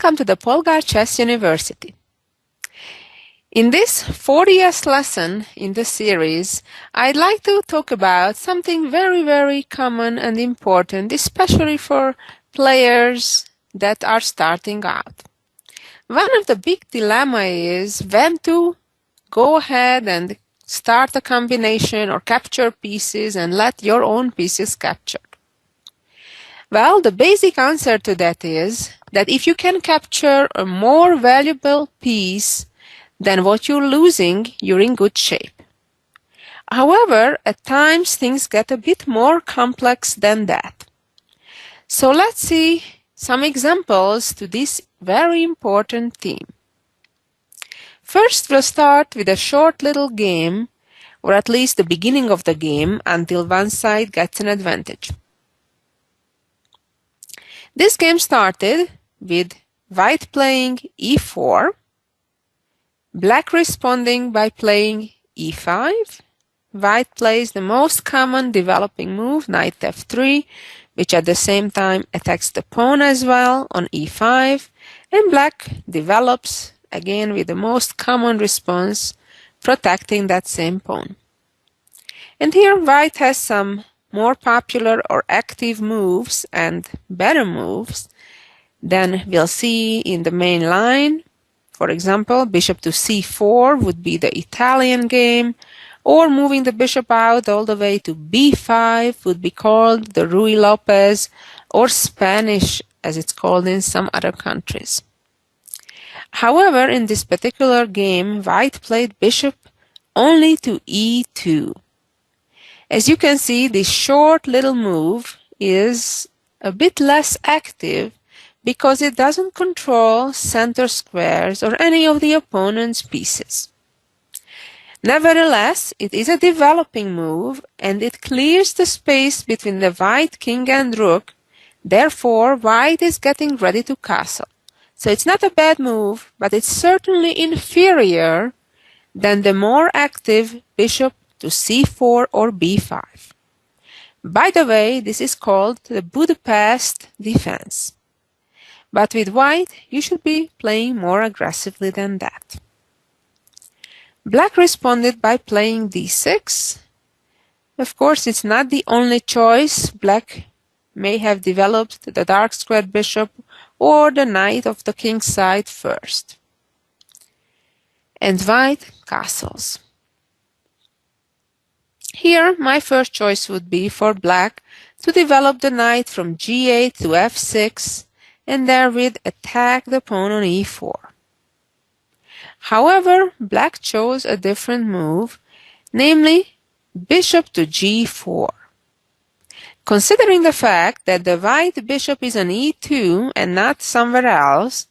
Welcome to the Polgar Chess University. In this 40th lesson in the series, I'd like to talk about something very common and important, especially for players that are starting out. One of the big dilemmas is when to go ahead and start a combination or capture pieces and let your own pieces capture. Well, the basic answer to that is that if you can capture a more valuable piece than what you're losing, you're in good shape. However, at times things get a bit more complex than that. So let's see some examples to this very important theme. First, we'll start with a short little game, or at least the beginning of the game, until one side gets an advantage. This game started with white playing e4, black responding by playing e5. White plays the most common developing move, knight f3, which at the same time attacks the pawn as well on e5, and black develops again with the most common response, protecting that same pawn. And here white has some more popular or active moves and better moves than we'll see in the main line. For example, bishop to c4 would be the Italian game, or moving the bishop out all the way to b5 would be called the Ruy Lopez, or Spanish as it's called in some other countries. However, in this particular game, white played bishop only to e2. As you can see, this short little move is a bit less active because it doesn't control center squares or any of the opponent's pieces. Nevertheless, it is a developing move and it clears the space between the white king and rook. Therefore, white is getting ready to castle. So it's not a bad move, but it's certainly inferior than the more active bishop to c4 or b5. By the way, this is called the Budapest defense. But with white, you should be playing more aggressively than that. Black responded by playing d6. Of course, it's not the only choice. Black may have developed the dark squared bishop or the knight of the king's side first. And white castles. Here, my first choice would be for black to develop the knight from g8 to f6 and therewith attack the pawn on e4. However, black chose a different move, namely bishop to g4. Considering the fact that the white bishop is on e2 and not somewhere else,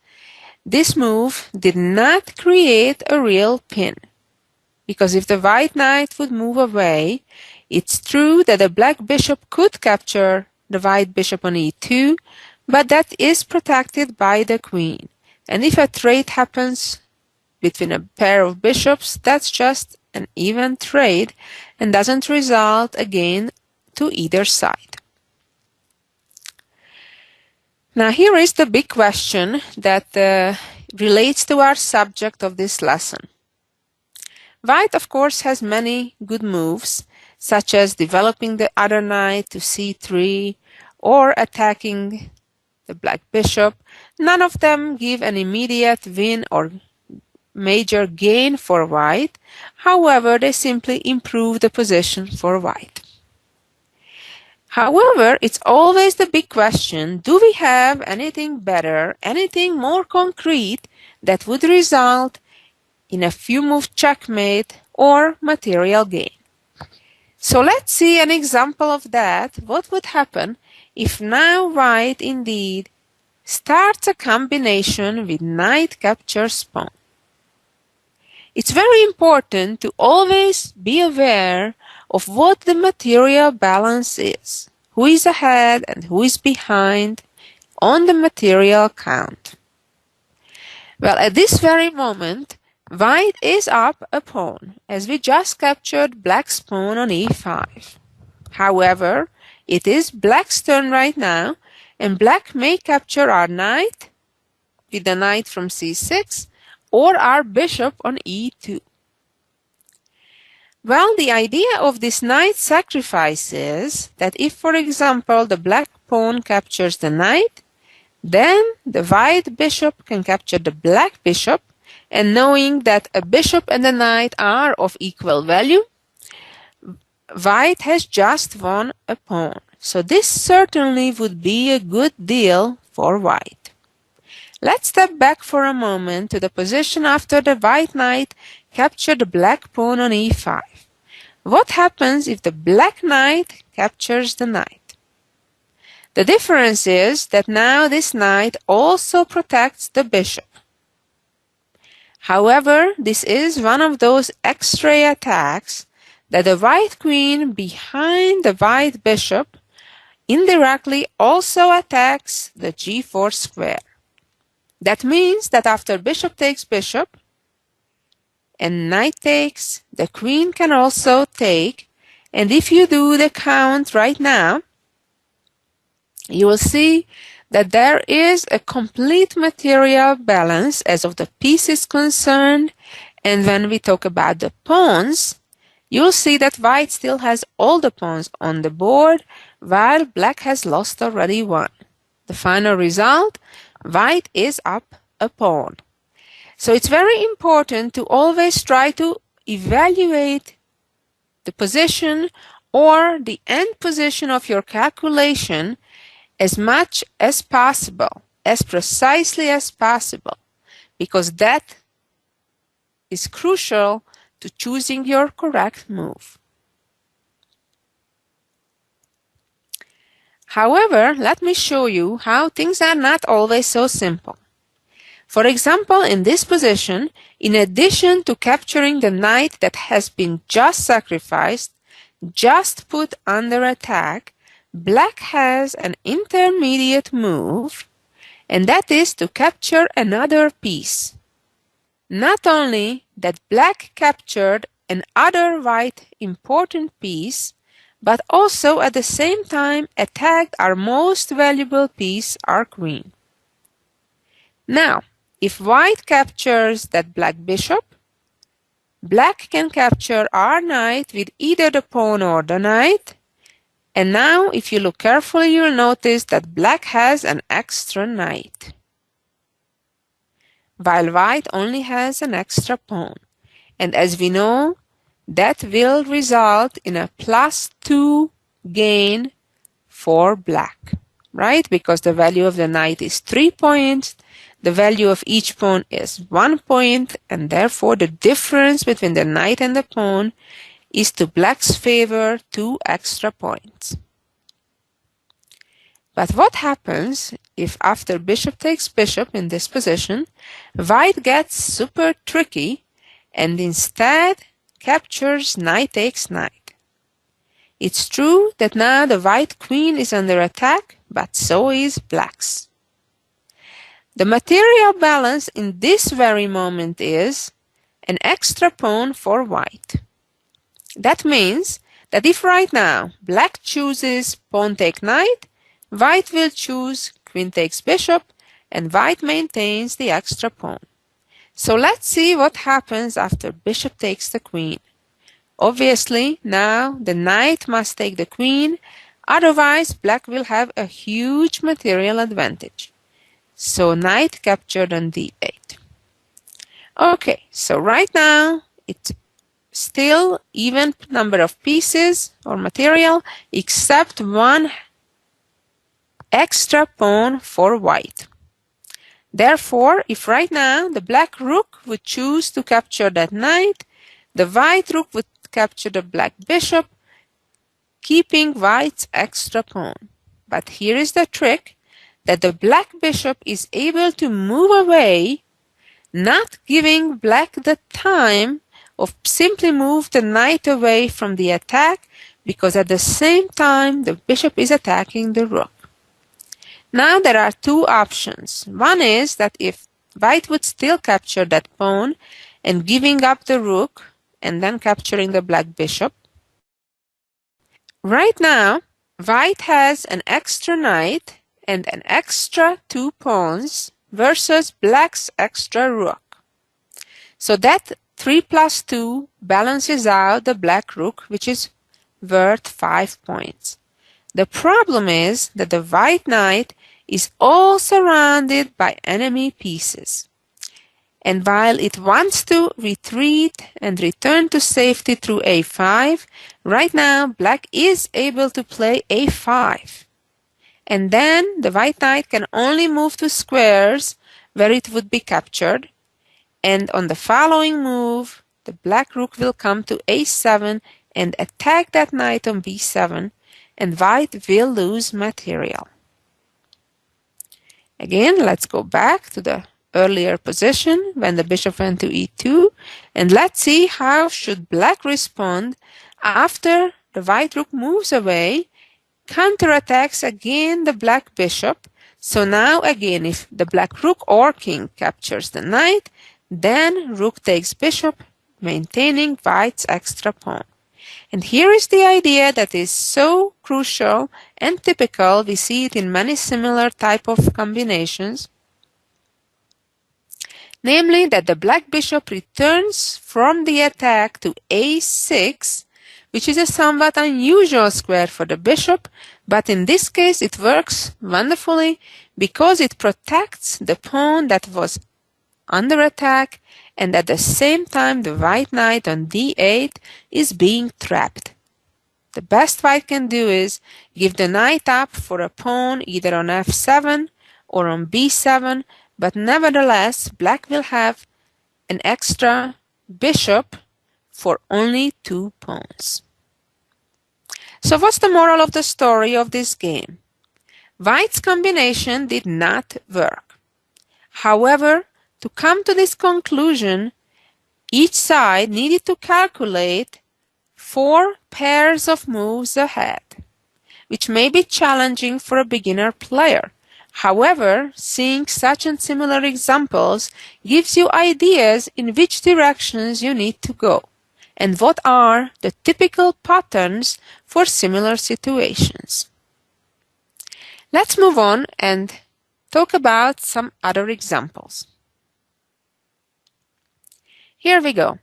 this move did not create a real pin. Because if the white knight would move away, it's true that the black bishop could capture the white bishop on e2, but that is protected by the queen. And if a trade happens between a pair of bishops, that's just an even trade and doesn't result again to either side. Now here is the big question that relates to our subject of this lesson. White, of course, has many good moves, such as developing the other knight to c3 or attacking the black bishop. None of them give an immediate win or major gain for white. However, they simply improve the position for white. However, it's always the big question, do we have anything better, anything more concrete that would result in a few move checkmate or material gain? So let's see an example of that. What would happen if now white indeed starts a combination with knight captures pawn? It's very important to always be aware of what the material balance is, who is ahead and who is behind on the material count. Well, at this very moment, white is up a pawn, as we just captured black's pawn on e5. However, it is black's turn right now, and black may capture our knight with the knight from c6 or our bishop on e2? Well, the idea of this knight sacrifice is that if, for example, the black pawn captures the knight, then the white bishop can capture the black bishop, and knowing that a bishop and a knight are of equal value, white has just won a pawn. So this certainly would be a good deal for white. Let's step back for a moment to the position after the white knight captured the black pawn on e5. What happens if the black knight captures the knight? The difference is that now this knight also protects the bishop. However, this is one of those X-ray attacks that the white queen behind the white bishop indirectly also attacks the g4 square. That means that after bishop takes bishop and knight takes, the queen can also take, and if you do the count right now, you will see that there is a complete material balance as of the piece is concerned, and when we talk about the pawns, you'll see that white still has all the pawns on the board, while black has lost already one. The final result, white is up a pawn. So it's very important to always try to evaluate the position or the end position of your calculation as much as possible, as precisely as possible, because that is crucial to choosing your correct move. However, let me show you how things are not always so simple. For example, in this position, in addition to capturing the knight that has been just sacrificed, just put under attack, black has an intermediate move, and that is to capture another piece. Not only that black captured another white important piece, but also at the same time attacked our most valuable piece, our queen. Now, if white captures that black bishop, black can capture our knight with either the pawn or the knight. And now, if you look carefully, you'll notice that black has an extra knight, while white only has an extra pawn. And as we know, that will result in a +2 gain for black, right? Because the value of the knight is 3 points. The value of each pawn is 1 point, and therefore the difference between the knight and the pawn is to black's favor 2 extra points. But what happens if after bishop takes bishop in this position, white gets super tricky and instead captures knight takes knight? It's true that now the white queen is under attack, but so is black's. The material balance in this very moment is an extra pawn for white. That means that if right now black chooses pawn take knight, white will choose queen takes bishop, and white maintains the extra pawn. So let's see what happens after bishop takes the queen. Obviously, now the knight must take the queen, otherwise black will have a huge material advantage. So knight captured on d8. Okay, so right now it's still even number of pieces or material except one extra pawn for white. Therefore, if right now the black rook would choose to capture that knight, the white rook would capture the black bishop, keeping white's extra pawn. But here is the trick, that the black bishop is able to move away, not giving black the time of simply move the knight away from the attack, because at the same time the bishop is attacking the rook. Now there are two options. One is that if white would still capture that pawn and giving up the rook and then capturing the black bishop. Right now, white has an extra knight and an extra 2 pawns, versus black's extra rook. So that 3 plus 2 balances out the black rook, which is worth 5 points. The problem is that the white knight is all surrounded by enemy pieces. And while it wants to retreat and return to safety through a5, right now black is able to play a5. And then the white knight can only move to squares where it would be captured. And on the following move, the black rook will come to a7 and attack that knight on b7, and white will lose material. Again, let's go back to the earlier position when the bishop went to e2, and let's see how should black respond after the white rook moves away, counterattacks again the black bishop. So now again, if the black rook or king captures the knight, then rook takes bishop, maintaining white's extra pawn. And here is the idea that is so crucial and typical. We see it in many similar type of combinations. Namely, that the black bishop returns from the attack to a6, which is a somewhat unusual square for the bishop, but in this case it works wonderfully because it protects the pawn that was under attack, and at the same time the white knight on d8 is being trapped. The best white can do is give the knight up for a pawn either on f7 or on b7, but nevertheless black will have an extra bishop for only 2 pawns. So what's the moral of the story of this game? White's combination did not work. However, to come to this conclusion, each side needed to calculate 4 pairs of moves ahead, which may be challenging for a beginner player. However, seeing such and similar examples gives you ideas in which directions you need to go, and what are the typical patterns for similar situations. Let's move on and talk about some other examples. Here we go.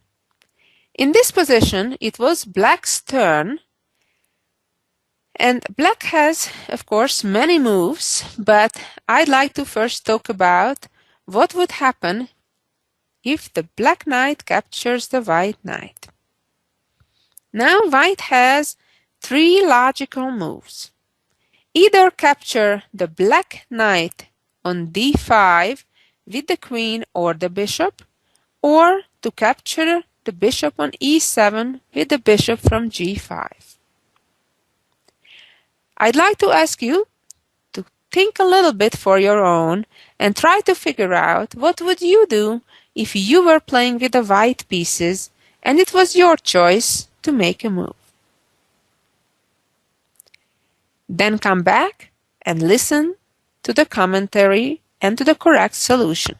In this position, it was black's turn, and black has, of course, many moves, but I'd like to first talk about what would happen if the black knight captures the white knight. Now white has 3 logical moves. Either capture the black knight on d5 with the queen or the bishop, or to capture the bishop on e7 with the bishop from g5. I'd like to ask you to think a little bit for your own and try to figure out what would you do if you were playing with the white pieces and it was your choice to make a move. Then come back and listen to the commentary and to the correct solution.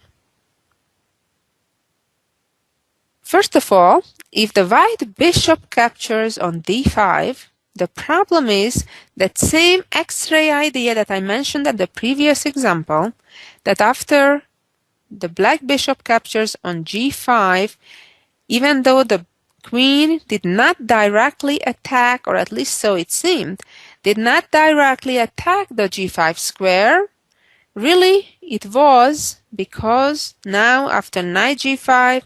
First of all, if the white bishop captures on d5, the problem is that same X-ray idea that I mentioned at the previous example, that after the black bishop captures on g5, even though the queen did not directly attack, or at least so it seemed, did not directly attack the g5 square, really it was because now after knight g5,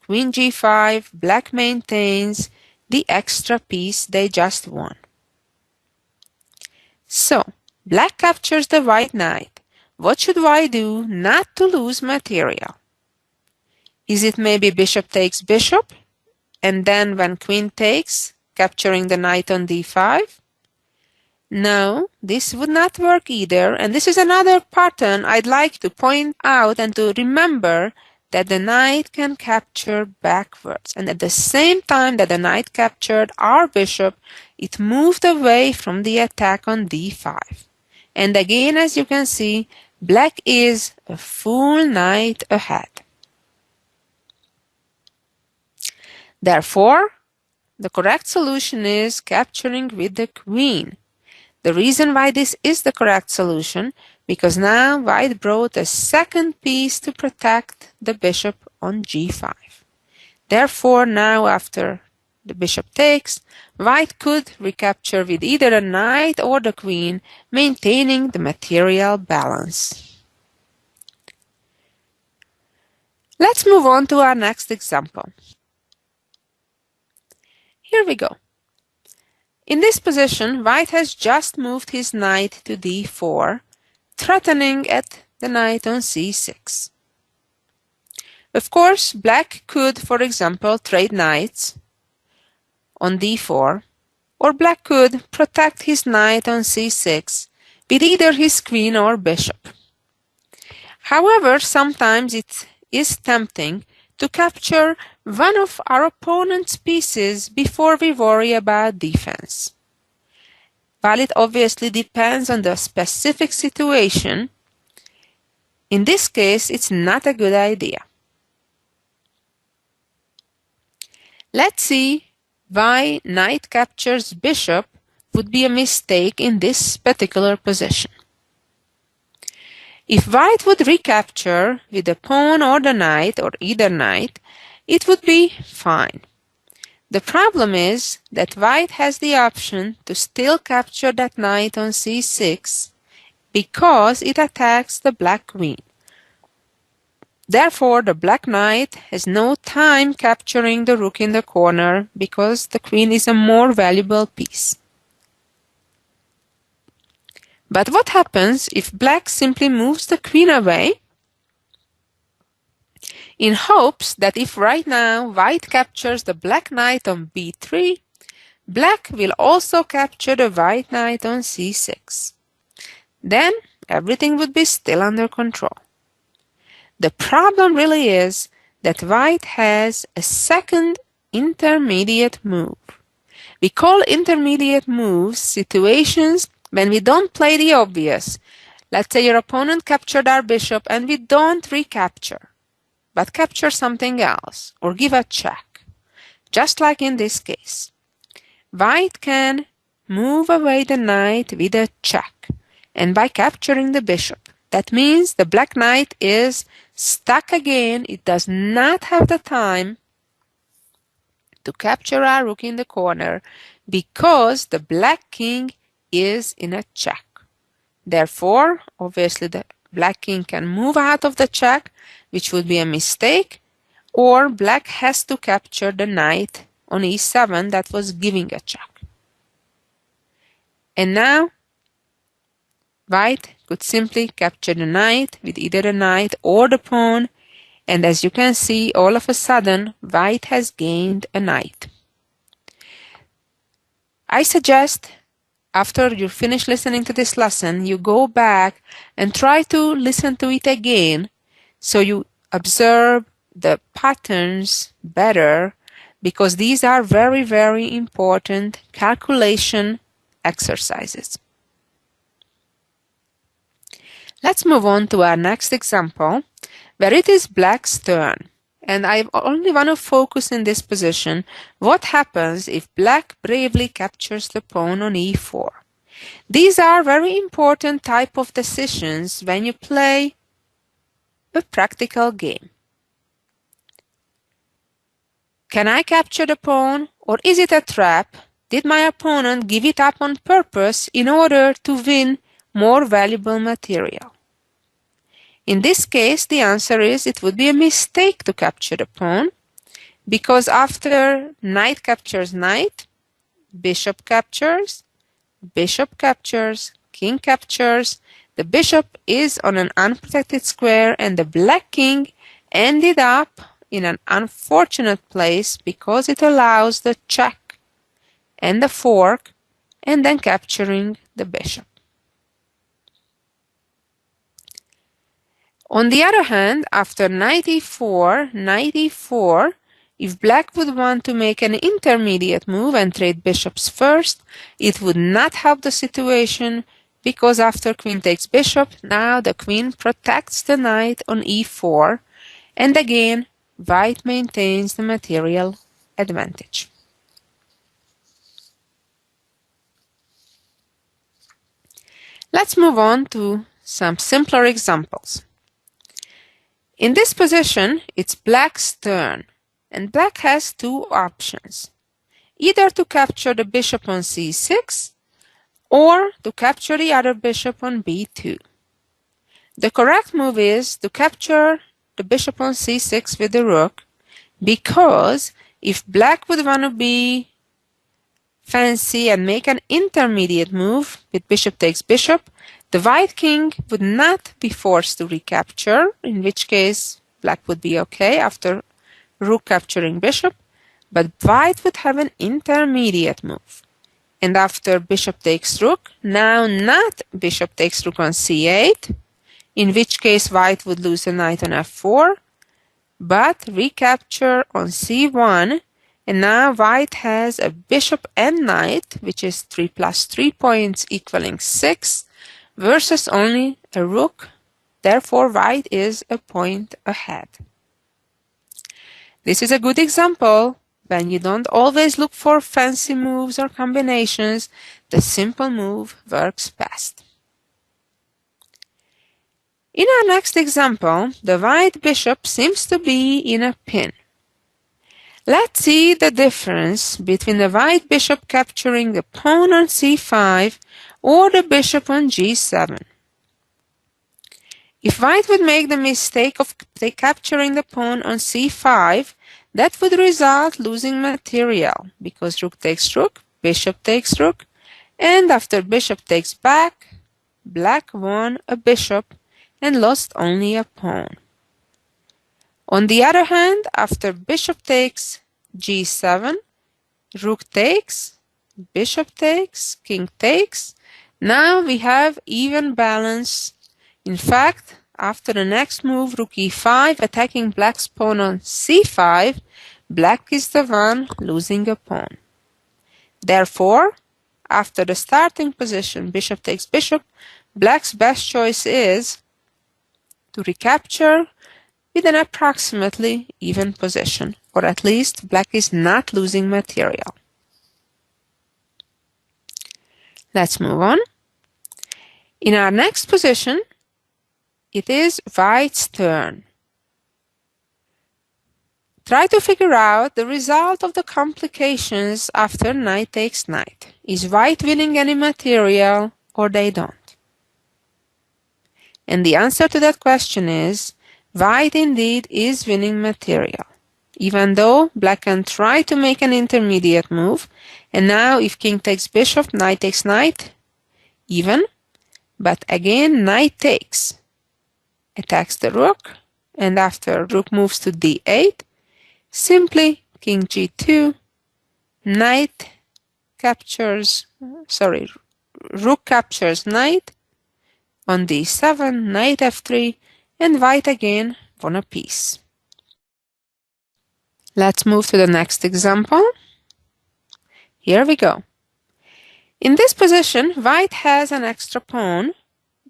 queen g5, black maintains the extra piece they just won. So, black captures the white knight. What should white do not to lose material? Is it maybe bishop takes bishop, and then when queen takes, capturing the knight on d5? No, this would not work either, and this is another pattern I'd like to point out and to remember, that the knight can capture backwards, and at the same time that the knight captured our bishop, it moved away from the attack on d5. And again, as you can see, black is a full knight ahead. Therefore, the correct solution is capturing with the queen. The reason why this is the correct solution, because now white brought a second piece to protect the bishop on g5. Therefore, now after the bishop takes, white could recapture with either a knight or the queen, maintaining the material balance. Let's move on to our next example. Here we go. In this position, white has just moved his knight to d4, threatening at the knight on c6. Of course, black could, for example, trade knights on d4, or black could protect his knight on c6 with either his queen or bishop. However, sometimes it is tempting to capture one of our opponent's pieces before we worry about defense. While it obviously depends on the specific situation, in this case it's not a good idea. Let's see why knight captures bishop would be a mistake in this particular position. If white would recapture with the pawn or the knight, or either knight, it would be fine. The problem is that white has the option to still capture that knight on c6 because it attacks the black queen. Therefore, the black knight has no time capturing the rook in the corner because the queen is a more valuable piece. But what happens if black simply moves the queen away in hopes that if right now white captures the black knight on b3, black will also capture the white knight on c6. Then everything would be still under control. The problem really is that white has a second intermediate move. We call intermediate moves situations when we don't play the obvious. Let's say your opponent captured our bishop and we don't recapture, but capture something else or give a check. Just like in this case. White can move away the knight with a check, and by capturing the bishop. That means the black knight is stuck again. It does not have the time to capture our rook in the corner because the black king is in a check. Therefore, obviously the black king can move out of the check, which would be a mistake, or black has to capture the knight on e7 that was giving a check. And now white could simply capture the knight with either the knight or the pawn, and as you can see, all of a sudden, white has gained a knight. I suggest, after you finish listening to this lesson, you go back and try to listen to it again so you observe the patterns better, because these are very, very important calculation exercises. Let's move on to our next example, where it is black's turn. And I only want to focus in this position what happens if black bravely captures the pawn on e4. These are very important type of decisions when you play a practical game. Can I capture the pawn, or is it a trap? Did my opponent give it up on purpose in order to win more valuable material? In this case, the answer is it would be a mistake to capture the pawn, because after knight captures knight, bishop captures, king captures, the bishop is on an unprotected square, and the black king ended up in an unfortunate place because it allows the check and the fork and then capturing the bishop. On the other hand, after knight e4, if black would want to make an intermediate move and trade bishops first, it would not help the situation, because after queen takes bishop, now the queen protects the knight on e4, and again, white maintains the material advantage. Let's move on to some simpler examples. In this position, it's black's turn, and black has two options, either to capture the bishop on c6 or to capture the other bishop on b2. The correct move is to capture the bishop on c6 with the rook, because if black would want to be fancy and make an intermediate move with bishop takes bishop, the white king would not be forced to recapture, in which case black would be okay after rook capturing bishop, but white would have an intermediate move. And after bishop takes rook, now not bishop takes rook on c8, in which case white would lose the knight on f4, but recapture on c1, and now white has a bishop and knight, which is 3 plus 3 points equaling 6, versus only a rook. Therefore, white is a point ahead. This is a good example. When you don't always look for fancy moves or combinations, the simple move works best. In our next example, the white bishop seems to be in a pin. Let's see the difference between the white bishop capturing the pawn on c5 or the bishop on g7. If white would make the mistake of capturing the pawn on c5, that would result losing material, because rook takes rook, bishop takes rook, and after bishop takes back, black won a bishop and lost only a pawn. On the other hand, after bishop takes g7, rook takes, bishop takes, king takes, now we have even balance. In fact, after the next move, rook e5, attacking black's pawn on c5, black is the one losing a pawn. Therefore, after the starting position, bishop takes bishop, black's best choice is to recapture with an approximately even position, or at least black is not losing material. Let's move on. In our next position, it is white's turn. Try to figure out the result of the complications after knight takes knight. Is white winning any material or they don't? And the answer to that question is white indeed is winning material, even though black can try to make an intermediate move, and now if king takes bishop, knight takes knight, even, but again knight takes, attacks the rook, and after rook moves to d8, simply king g2, knight captures, rook captures knight on d7, knight f3, and white again won a piece. Let's move to the next example. Here we go. In this position, white has an extra pawn,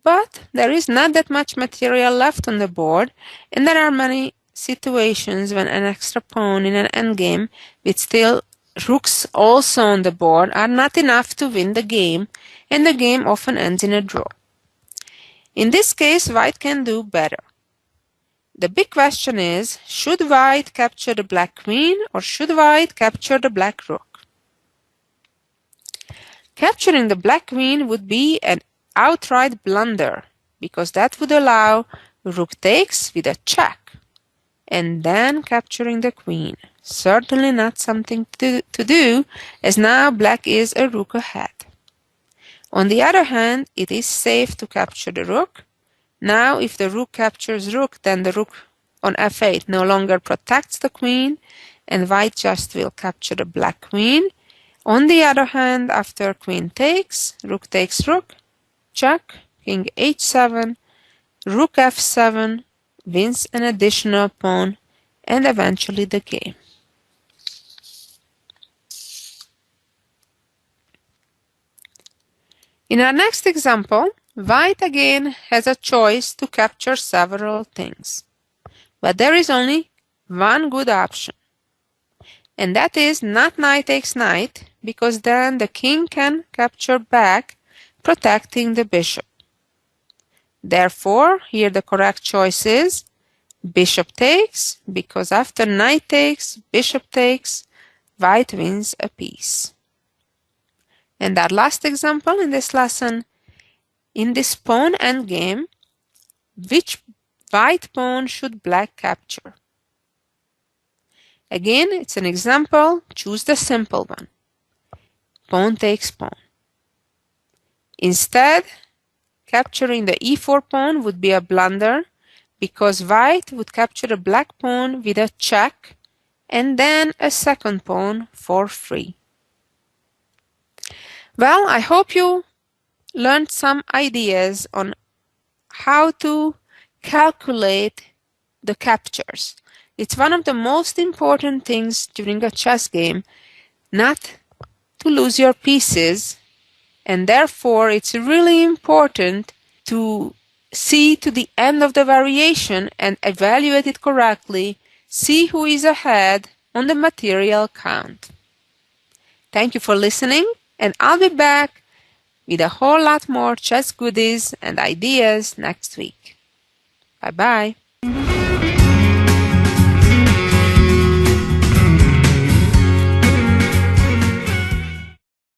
but there is not that much material left on the board, and there are many situations when an extra pawn in an endgame with still rooks also on the board are not enough to win the game, and the game often ends in a draw. In this case, white can do better. The big question is, should white capture the black queen or should white capture the black rook? Capturing the black queen would be an outright blunder, because that would allow rook takes with a check, and then capturing the queen. Certainly not something to do, as now black is a rook ahead. On the other hand, it is safe to capture the rook. Now if the rook captures rook, then the rook on f8 no longer protects the queen, and white just will capture the black queen. On the other hand, after queen takes, rook takes rook, check, king h7, rook f7, wins an additional pawn, and eventually the game. In our next example, white again has a choice to capture several things. But there is only one good option, and that is not knight takes knight, because then the king can capture back, protecting the bishop. Therefore, here the correct choice is bishop takes, because after knight takes, bishop takes, white wins a piece. And our last example in this lesson, in this pawn endgame, which white pawn should black capture? Again, it's an example, choose the simple one. Pawn takes pawn. Instead, capturing the e4 pawn would be a blunder, because white would capture a black pawn with a check and then a second pawn for free. Well, I hope you learned some ideas on how to calculate the captures. It's one of the most important things during a chess game, not to lose your pieces, and therefore it's really important to see to the end of the variation and evaluate it correctly, see who is ahead on the material count. Thank you for listening, and I'll be back with a whole lot more chess goodies and ideas next week. Bye-bye.